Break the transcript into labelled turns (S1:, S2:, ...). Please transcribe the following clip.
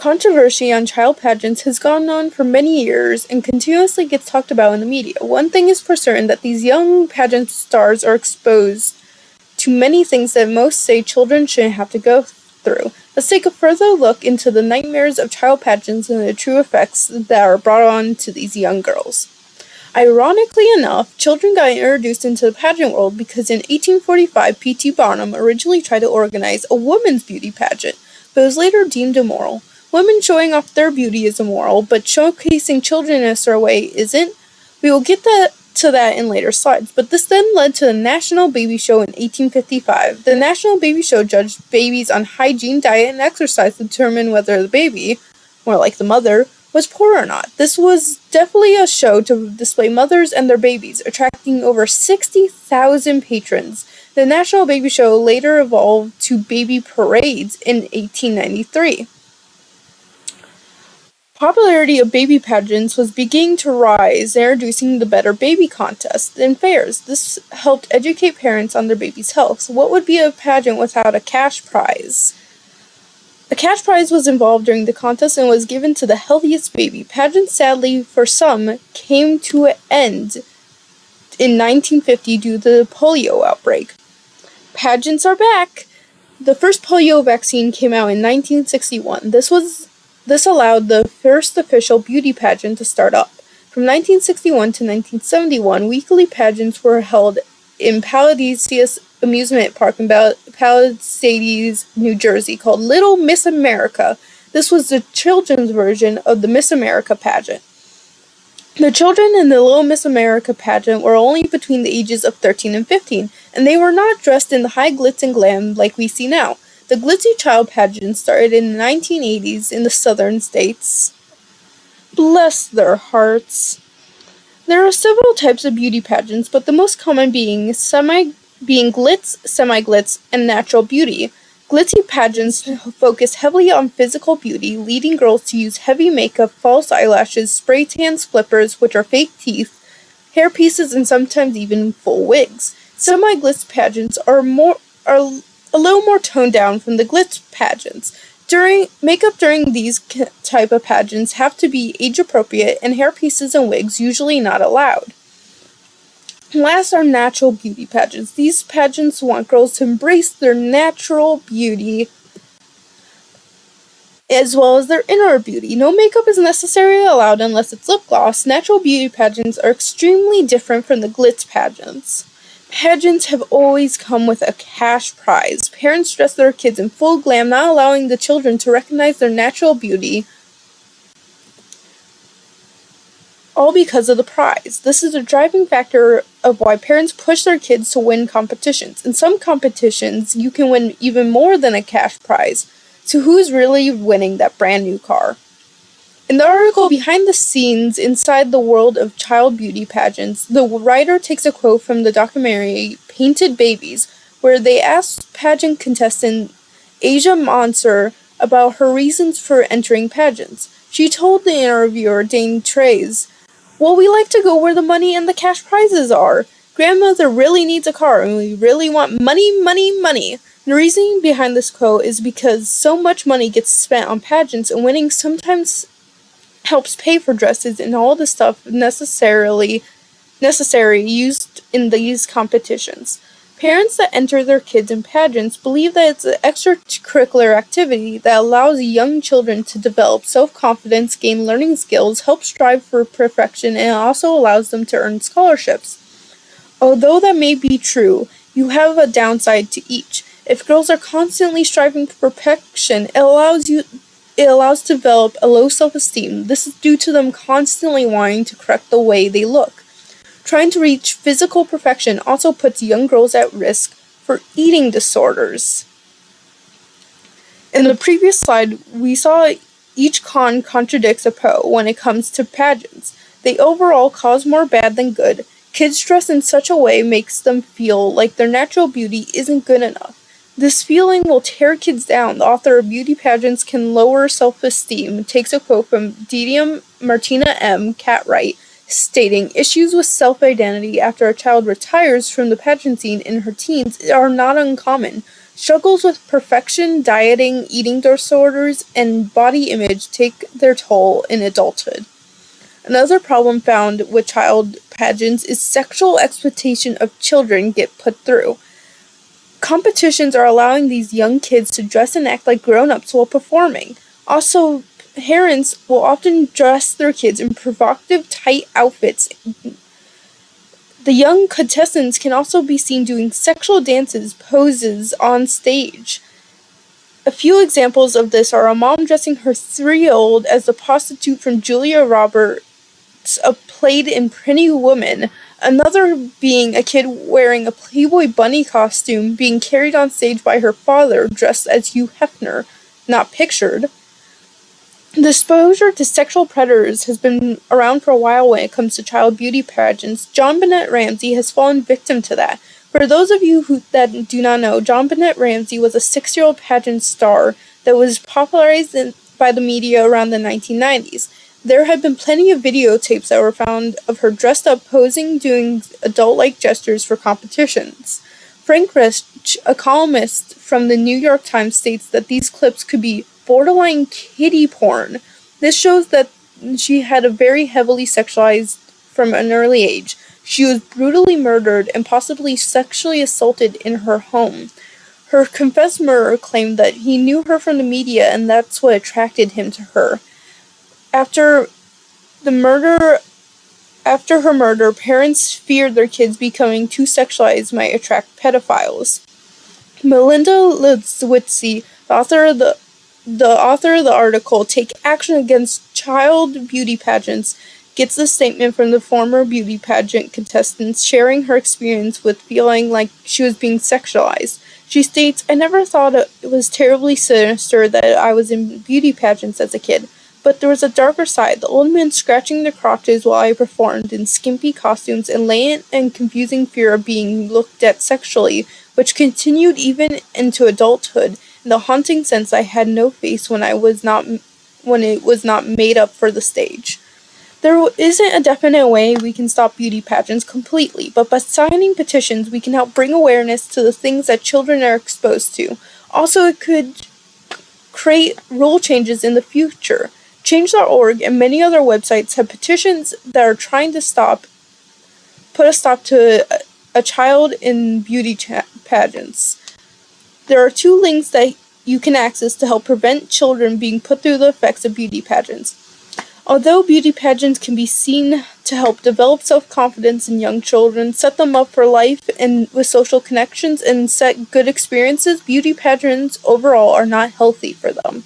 S1: Controversy on child pageants has gone on for many years and continuously gets talked about in the media. One thing is for certain that these young pageant stars are exposed to many things that most say children shouldn't have to go through. Let's take a further look into the nightmares of child pageants and the true effects that are brought on to these young girls. Ironically enough, children got introduced into the pageant world because in 1845, P.T. Barnum originally tried to organize a women's beauty pageant, but it was later deemed immoral. Women showing off their beauty is immoral, but showcasing children in a certain way isn't. We will get to that in later slides, but this then led to the National Baby Show in 1855. The National Baby Show judged babies on hygiene, diet, and exercise to determine whether the baby, more like the mother, was poor or not. This was definitely a show to display mothers and their babies, attracting over 60,000 patrons. The National Baby Show later evolved to baby parades in 1893. Popularity of baby pageants was beginning to rise, introducing the Better Baby contest and fairs. This helped educate parents on their baby's health. So what would be a pageant without a cash prize? A cash prize was involved during the contest and was given to the healthiest baby. Pageants, sadly for some, came to an end in 1950 due to the polio outbreak. Pageants are back! The first polio vaccine came out in 1961. This allowed the first official beauty pageant to start up. From 1961 to 1971, weekly pageants were held in Palisades Amusement Park in Palisades, New Jersey, called Little Miss America. This was the children's version of the Miss America pageant. The children in the Little Miss America pageant were only between the ages of 13 and 15, and they were not dressed in the high glitz and glam like we see now. The glitzy child pageant started in the 1980s in the southern states. Bless their hearts. There are several types of beauty pageants, but the most common being glitz, semi-glitz, and natural beauty. Glitzy pageants focus heavily on physical beauty, leading girls to use heavy makeup, false eyelashes, spray tans, flippers, which are fake teeth, hair pieces, and sometimes even full wigs. Semi-glitz pageants are a little more toned down from the glitz pageants. Makeup during these type of pageants have to be age appropriate, and hair pieces and wigs usually not allowed. Last are natural beauty pageants. These pageants want girls to embrace their natural beauty as well as their inner beauty. No makeup is necessarily allowed unless it's lip gloss. Natural beauty pageants are extremely different from the glitz pageants. Pageants have always come with a cash prize. Parents dress their kids in full glam, not allowing the children to recognize their natural beauty, all because of the prize. This is a driving factor of why parents push their kids to win competitions. In some competitions, you can win even more than a cash prize. So who's really winning that brand new car? In the article Behind the Scenes Inside the World of Child Beauty Pageants, the writer takes a quote from the documentary Painted Babies, where they asked pageant contestant Asia Monser about her reasons for entering pageants. She told the interviewer Dane Trays, "Well, we like to go where the money and the cash prizes are. Grandmother really needs a car, and we really want money, money, money." The reasoning behind this quote is because so much money gets spent on pageants, and winning sometimes helps pay for dresses and all the stuff necessary used in these competitions. Parents that enter their kids in pageants believe that it's an extracurricular activity that allows young children to develop self-confidence, gain learning skills, help strive for perfection, and also allows them to earn scholarships. Although that may be true, you have a downside to each. If girls are constantly striving for perfection, it allows to develop a low self-esteem. This is due to them constantly wanting to correct the way they look. Trying to reach physical perfection also puts young girls at risk for eating disorders. In the previous slide, we saw each con contradicts a pro when it comes to pageants. They overall cause more bad than good. Kids dressed in such a way makes them feel like their natural beauty isn't good enough. This feeling will tear kids down. The author of Beauty Pageants Can Lower Self-Esteem takes a quote from Didium Martina M. Cartwright, stating, "Issues with self-identity after a child retires from the pageant scene in her teens are not uncommon. Struggles with perfection, dieting, eating disorders, and body image take their toll in adulthood. Another problem found with child pageants is sexual exploitation of children get put through. Competitions are allowing these young kids to dress and act like grown-ups while performing. Also, parents will often dress their kids in provocative, tight outfits. The young contestants can also be seen doing sexual dances, poses on stage. A few examples of this are a mom dressing her 3-year-old as the prostitute from Julia Roberts, played in Pretty Woman, another being a kid wearing a Playboy bunny costume being carried on stage by her father dressed as Hugh Hefner, not pictured. The exposure to sexual predators has been around for a while when it comes to child beauty pageants. John Bennett Ramsey has fallen victim to that. For those of you that do not know, John Bennett Ramsey was a 6-year-old pageant star that was popularized by the media around the 1990s. There have been plenty of videotapes that were found of her dressed up, posing, doing adult-like gestures for competitions. Frank Rich, a columnist from the New York Times, states that these clips could be borderline kiddie porn. This shows that she had a very heavily sexualized from an early age. She was brutally murdered and possibly sexually assaulted in her home. Her confessed murderer claimed that he knew her from the media and that's what attracted him to her. After her murder, parents feared their kids becoming too sexualized might attract pedophiles. Melinda Lizwitzi, the author of the article "Take Action Against Child Beauty Pageants," gets the statement from the former beauty pageant contestants sharing her experience with feeling like she was being sexualized. She states, "I never thought it was terribly sinister that I was in beauty pageants as a kid. But there was a darker side, the old men scratching their crotches while I performed in skimpy costumes and latent and confusing fear of being looked at sexually, which continued even into adulthood, and the haunting sense I had no face when it was not made up for the stage." There isn't a definite way we can stop beauty pageants completely, but by signing petitions we can help bring awareness to the things that children are exposed to. Also, it could create rule changes in the future. Change.org and many other websites have petitions that are trying to put a stop to a child in beauty pageants. There are 2 links that you can access to help prevent children being put through the effects of beauty pageants. Although beauty pageants can be seen to help develop self-confidence in young children, set them up for life and with social connections, and set good experiences, beauty pageants overall are not healthy for them.